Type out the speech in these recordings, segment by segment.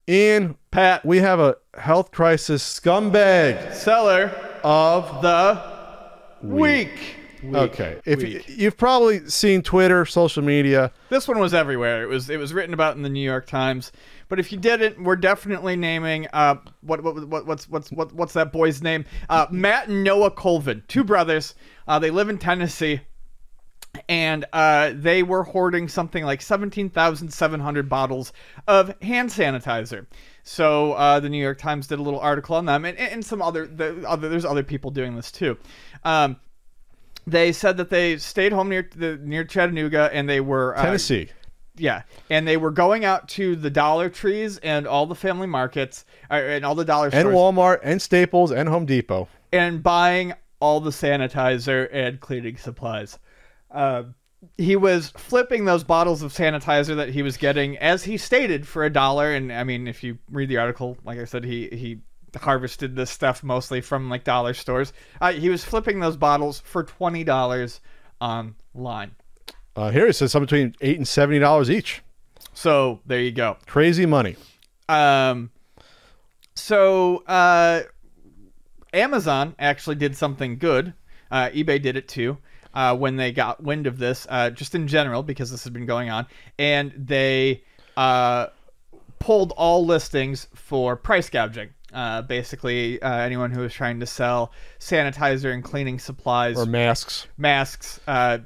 Ian, Pat, we have a health crisis scumbag seller of the week. Okay, you've probably seen Twitter, social media. This one was everywhere. It was written about in the New York Times. But if you didn't, we're definitely naming what's that boy's name? Matt and Noah Colvin, two brothers. They live in Tennessee, and they were hoarding something like 17,700 bottles of hand sanitizer. So the New York Times did a little article on them, and some there's other people doing this too. They said that they stayed home near Chattanooga, and they were Tennessee. Yeah, and they were going out to the Dollar Trees and all the family markets and all the dollar stores. And Walmart and Staples and Home Depot. And buying all the sanitizer and cleaning supplies. He was flipping those bottles of sanitizer that he was getting, as he stated, for $1. And, I mean, if you read the article, like I said, he harvested this stuff mostly from, like, dollar stores. He was flipping those bottles for $20 online. Here it says something between $8 and $70 each. So there you go. Crazy money. So Amazon actually did something good. eBay did it too. When they got wind of this, just in general, because this has been going on, and they pulled all listings for price gouging. Basically, anyone who was trying to sell sanitizer and cleaning supplies or masks,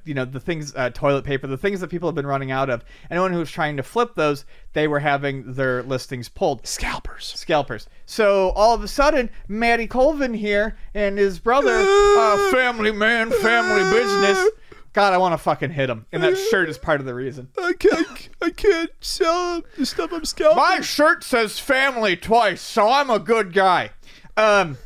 you know, the things, toilet paper, the things that people have been running out of. Anyone who was trying to flip those, they were having their listings pulled. Scalpers. So all of a sudden, Matty Colvin here and his brother, family man, family business. God, I want to fucking hit him. And that shirt is part of the reason. I can't sell the stuff I'm scalping. My shirt says family twice, so I'm a good guy. I'm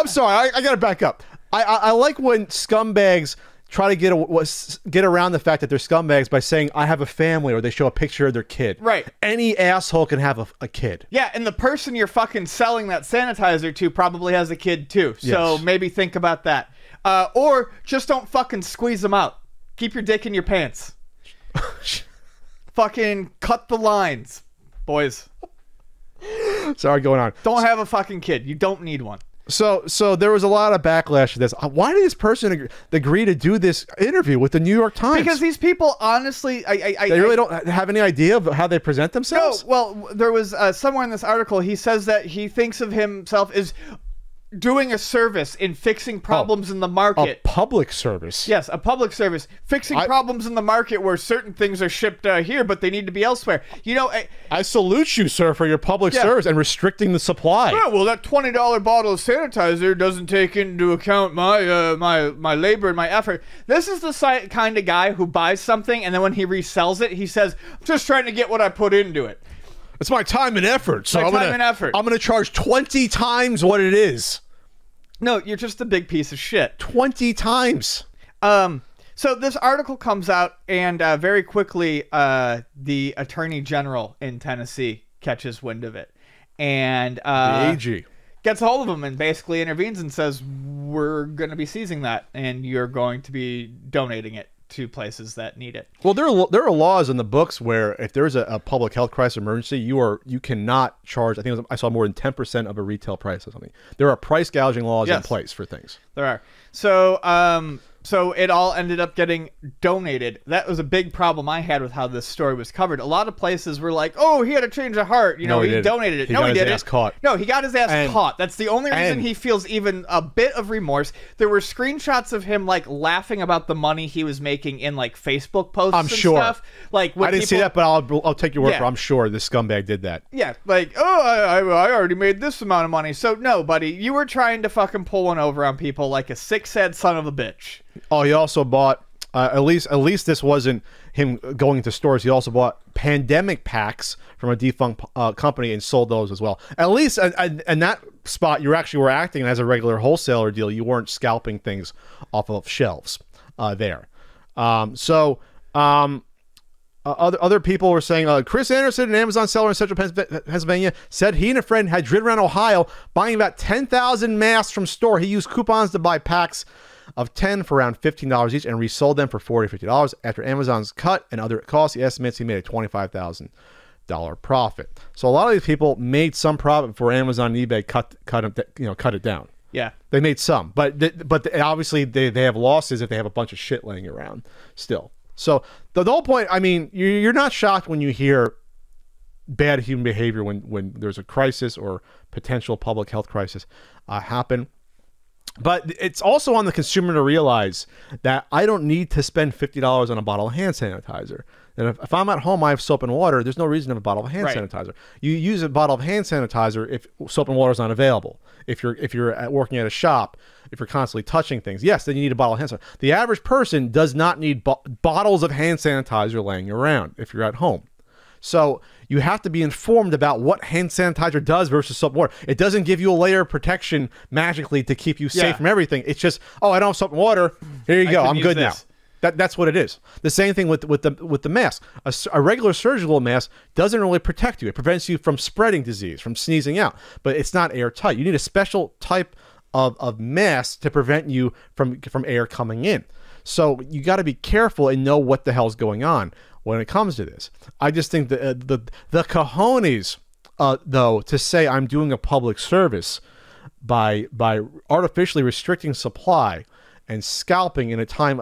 sorry, I gotta back up. I like when scumbags try to get around the fact that they're scumbags by saying, I have a family, or they show a picture of their kid. Right. Any asshole can have a kid. Yeah, and the person you're fucking selling that sanitizer to probably has a kid too. So yes. Maybe think about that. Or just don't fucking squeeze them out. Keep your dick in your pants. Fucking cut the lines, boys. Sorry, going on. Don't have a fucking kid. You don't need one. So there was a lot of backlash to this. Why did this person agree to do this interview with the New York Times? Because these people, honestly, they really don't have any idea of how they present themselves? No, well, there was somewhere in this article, he says that he thinks of himself as doing a service in fixing problems in the market. A public service. Yes, a public service. Fixing problems in the market where certain things are shipped here, but they need to be elsewhere. You know, I salute you, sir, for your public service and restricting the supply. Yeah, well, that $20 bottle of sanitizer doesn't take into account my labor and my effort. This is the kind of guy who buys something, and then when he resells it, he says, I'm just trying to get what I put into it. It's my time and effort. So I'm going to charge 20 times what it is. No, you're just a big piece of shit. 20 times. So this article comes out, and very quickly, the Attorney General in Tennessee catches wind of it, and the AG gets a hold of him and basically intervenes and says, "We're going to be seizing that, and you're going to be donating it to places that need it." Well, there are laws in the books where if there's a public health crisis emergency, you cannot charge. I think I saw more than 10% of a retail price or something. There are price gouging laws in place for things. There are. So it all ended up getting donated. That was a big problem I had with how this story was covered. A lot of places were like, "Oh, he had a change of heart. You know, he donated it." No, he didn't. No, he got his ass caught. That's the only reason he feels even a bit of remorse. There were screenshots of him like laughing about the money he was making in like Facebook posts. I'm sure. Stuff. Like when I didn't see that, but I'll take your word for it. I'm sure this scumbag did that. Yeah, like, oh, I already made this amount of money. So no, buddy, you were trying to fucking pull one over on people like a sick, sad son of a bitch. Oh, he also bought, at least this wasn't him going to stores. He also bought pandemic packs from a defunct company and sold those as well. At least in that spot, you actually were acting as a regular wholesaler deal. You weren't scalping things off of shelves there. Other people were saying, Chris Anderson, an Amazon seller in central Pennsylvania, said he and a friend had driven around Ohio buying about 10,000 masks from store. He used coupons to buy packs of 10 for around $15 each and resold them for $40 to $50. After Amazon's cut and other costs, he estimates he made a $25,000 profit. So a lot of these people made some profit before Amazon and eBay cut it down. Yeah, they made some, but obviously they have losses if they have a bunch of shit laying around still. So the whole point, I mean, you're not shocked when you hear bad human behavior when there's a crisis or potential public health crisis happen. But it's also on the consumer to realize that I don't need to spend $50 on a bottle of hand sanitizer. And if I'm at home, I have soap and water. There's no reason to have a bottle of hand sanitizer. You use a bottle of hand sanitizer if soap and water is not available. If you're working at a shop, if you're constantly touching things, yes, then you need a bottle of hand sanitizer. The average person does not need bottles of hand sanitizer laying around if you're at home. So you have to be informed about what hand sanitizer does versus soap and water. It doesn't give you a layer of protection magically to keep you safe from everything. It's just, oh, I don't have soap and water. Here you go. I'm good now. That's what it is. The same thing with the mask. A regular surgical mask doesn't really protect you. It prevents you from spreading disease, from sneezing out, but it's not airtight. You need a special type of mask to prevent you from air coming in. So you got to be careful and know what the hell's going on when it comes to this. I just think the cojones, though, to say I'm doing a public service by artificially restricting supply and scalping in a time,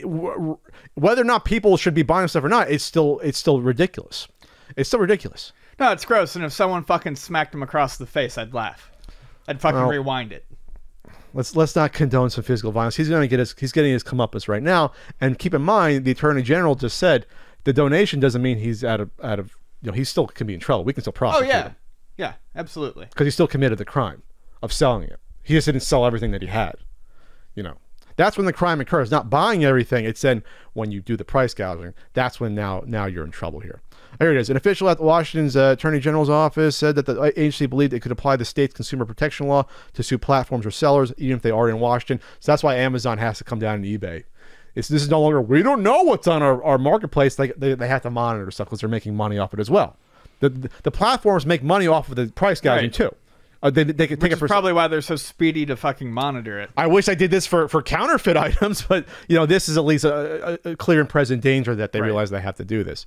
whether or not people should be buying stuff or not, it's still ridiculous. It's still ridiculous. No, it's gross. And if someone fucking smacked him across the face, I'd laugh. I'd fucking rewind it. Let's not condone some physical violence. He's getting his comeuppance right now. And keep in mind, the Attorney General just said the donation doesn't mean he's out of he still can be in trouble. We can still prosecute him. Yeah, absolutely. Because he still committed the crime of selling it. He just didn't sell everything that he had. That's when the crime occurs. Not buying everything. It's then when you do the price gouging. That's when now you're in trouble here. Here it is. An official at Washington's Attorney General's office said that the agency believed it could apply the state's consumer protection law to sue platforms or sellers, even if they are in Washington. So that's why Amazon has to come down to eBay. This is no longer, we don't know what's on our marketplace. They have to monitor stuff because they're making money off it as well. The platforms make money off of the price gouging too. They can take it for probably why they're so speedy to fucking monitor it. I wish I did this for counterfeit items, but this is at least a clear and present danger that they realize they have to do this.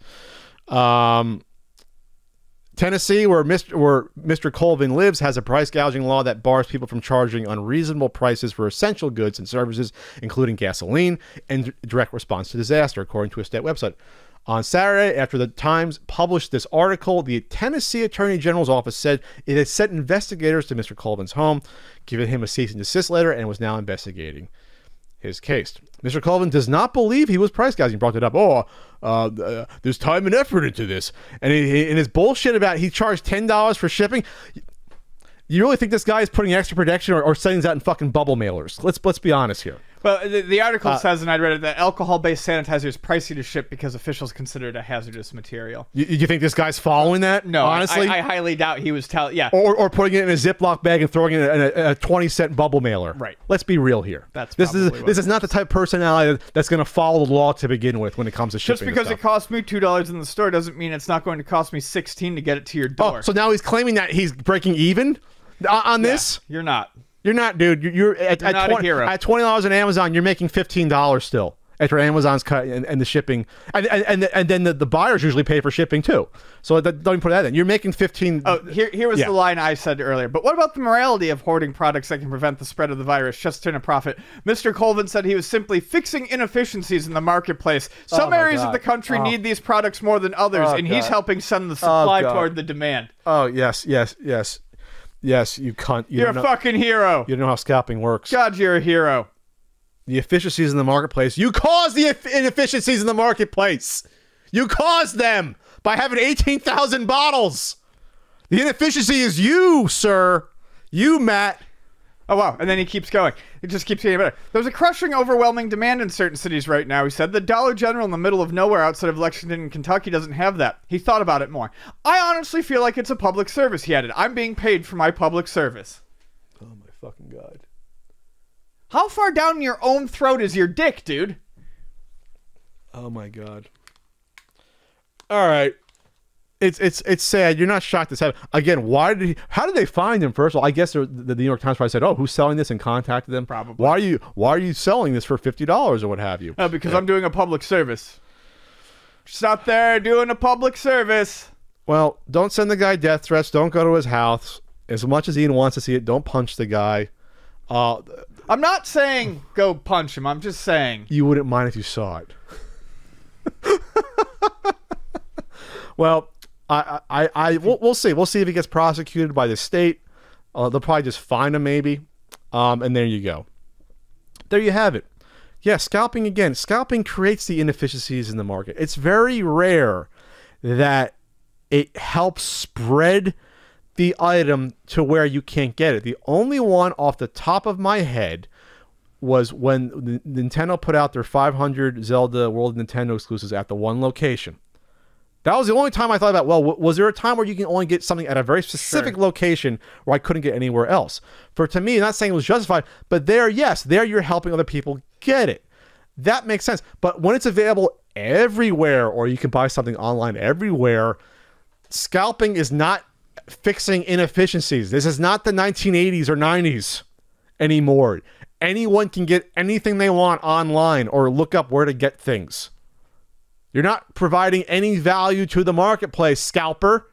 Tennessee, where Mr. Colvin lives, has a price gouging law that bars people from charging unreasonable prices for essential goods and services, including gasoline and direct response to disaster, according to a state website. On Saturday, after the Times published this article, the Tennessee Attorney General's office said it had sent investigators to Mr. Colvin's home, given him a cease and desist letter, and was now investigating his case. Mr. Colvin does not believe he was price gouging. He brought it up. There's time and effort into this. And in his bullshit about he charged $10 for shipping. You really think this guy is putting extra protection or sending that in fucking bubble mailers? Let's be honest here. Well, the article says, and I read it, that alcohol-based sanitizer is pricey to ship because officials consider it a hazardous material. You think this guy's following that? No, honestly, I highly doubt he was telling. Yeah, or putting it in a Ziploc bag and throwing it in a 20-cent bubble mailer. Right. Let's be real here. This is not the type of personality that's going to follow the law to begin with when it comes to shipping. Just because it cost me $2 in the store doesn't mean it's not going to cost me $16 to get it to your door. Oh, so now he's claiming that he's breaking even on this? You're not. You're not, dude. You're not a hero. At $20 on Amazon, you're making $15 still after Amazon's cut and the shipping, and then the buyers usually pay for shipping too. So don't even put that in. You're making $15. Oh, here was the line I said earlier. But what about the morality of hoarding products that can prevent the spread of the virus just to turn a profit? Mr. Colvin said he was simply fixing inefficiencies in the marcupplace. Some areas of the country need these products more than others, and he's helping send the supply toward the demand. Oh yes. Yes, you cunt. You're a fucking hero. You don't know how scalping works. God, you're a hero. The efficiencies in the marketplace. You caused the inefficiencies in the marketplace. You caused them by having 18,000 bottles. The inefficiency is you, sir. You, Matt. Oh, wow. And then he keeps going. It just keeps getting better. There's a crushing, overwhelming demand in certain cities right now, he said. The Dollar General in the middle of nowhere outside of Lexington and Kentucky doesn't have that. He thought about it more. I honestly feel like it's a public service, he added. I'm being paid for my public service. Oh, my fucking God. How far down your own throat is your dick, dude? Oh, my God. All right. It's sad. You're not shocked this happened. Again, how did they find him? First of all, I guess the New York Times probably said, "Oh, who's selling this?" and contacted them. Probably. Why are you selling this for $50 or what have you? Because I'm doing a public service. Just out there doing a public service. Well, don't send the guy death threats. Don't go to his house. As much as Ian wants to see it, don't punch the guy. I'm not saying go punch him. I'm just saying you wouldn't mind if you saw it. Well, we'll see. We'll see if he gets prosecuted by the state. They'll probably just fine him, maybe. And there you go. There you have it. Yeah, scalping again. Scalping creates the inefficiencies in the market. It's very rare that it helps spread the item to where you can't get it. The only one off the top of my head was when Nintendo put out their 500 Zelda World of Nintendo exclusives at the one location. That was the only time I thought about, well, was there a time where you can only get something at a very specific location where I couldn't get anywhere else? To me, not saying it was justified, but there, yes, there you're helping other people get it. That makes sense. But when it's available everywhere, or you can buy something online everywhere, scalping is not fixing inefficiencies. This is not the 1980s or 90s anymore. Anyone can get anything they want online or look up where to get things. You're not providing any value to the marketplace, scalper.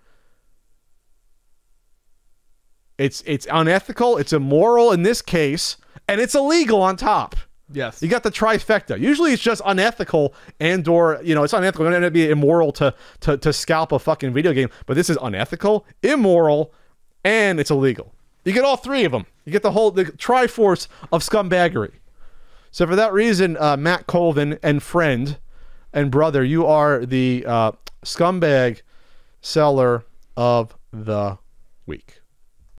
It's unethical, it's immoral in this case, and it's illegal on top. yes. You got the trifecta. Usually it's just unethical and/or, it's unethical. It's going to be immoral to scalp a fucking video game, but this is unethical, immoral, and it's illegal. You get all three of them. You get the triforce of scumbaggery. So for that reason, Matt Colvin and friend and brother, you are the scumbag seller of the week.